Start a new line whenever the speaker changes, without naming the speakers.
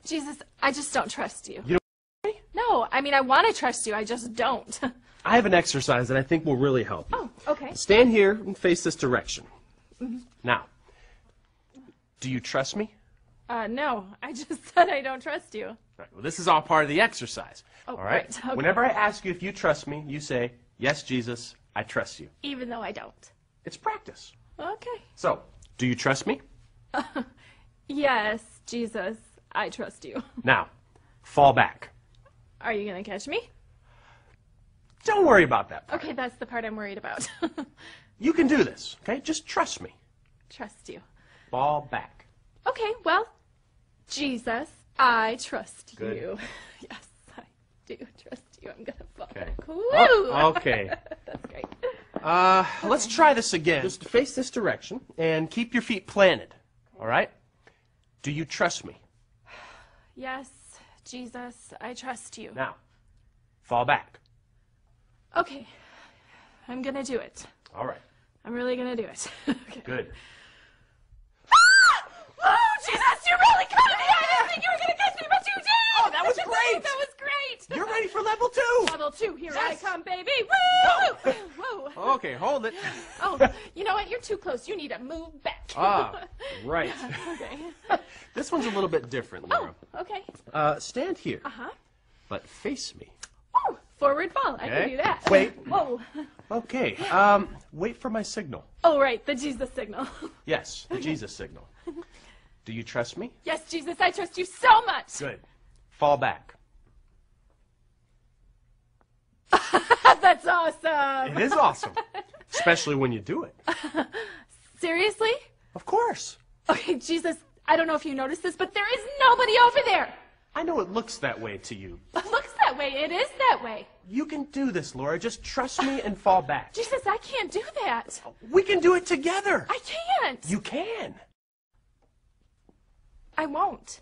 Jesus, I just don't trust you.
You don't
No, I mean, I want to trust you. I just don't.
I have an exercise that I think will really help you.
Oh, okay.
Stand here and face this direction. Now, do you trust me?
No, I just said I don't trust you.
All right, well, this is all part of the exercise.
Oh,
all right?
right, okay.
Whenever I ask you if you trust me, you say, yes, Jesus, I trust you.
Even though I don't.
It's practice.
Okay.
So, do you trust me?
Yes, Jesus, I trust you.
Now, fall back.
Are you going to catch me?
Don't worry about that part.
Okay, that's the part I'm worried about.
You can do this, okay? Just trust me.
Trust you.
Fall back.
Okay, well, Jesus, I trust
Good.
you. Yes, I do trust you. I'm going to fall
Okay.
back. Woo!
Oh, okay.
That's great.
Let's try this again. Just face this direction and keep your feet planted, all right? Do you trust me?
Yes, Jesus, I trust you.
Now, fall back.
Okay, I'm going to do it.
All right.
I'm really going to do it. Okay.
Good.
Oh, Jesus, you really caught me! I didn't think you were going to catch me, but you did!
Oh, that was great!
That was great!
You're ready for level 2.
Level 2, here
Yes.
I come, baby! Woo! Whoa!
Okay, hold it.
Oh, you know what? You're too close. You need to move back.
Ah, right.
Okay.
This one's a little bit different, Laura.
Oh, okay.
Stand here,
Uh-huh.
but face me.
Woo! Forward fall. I
Okay.
can do that.
Wait.
Whoa.
Okay, wait for my signal.
Oh, right, the Jesus signal.
Yes, the Jesus signal. Do you trust me?
Yes, Jesus, I trust you so much.
Good. Fall back.
That's awesome.
It is awesome, especially when you do it.
Seriously?
Of course.
Okay, Jesus, I don't know if you noticed this, but there is nobody over there.
I know it looks that way to you.
It looks that way. It is that way.
You can do this, Laura. Just trust me and fall back.
Jesus, I can't do that.
We can do it together.
I can't.
You can.
I won't.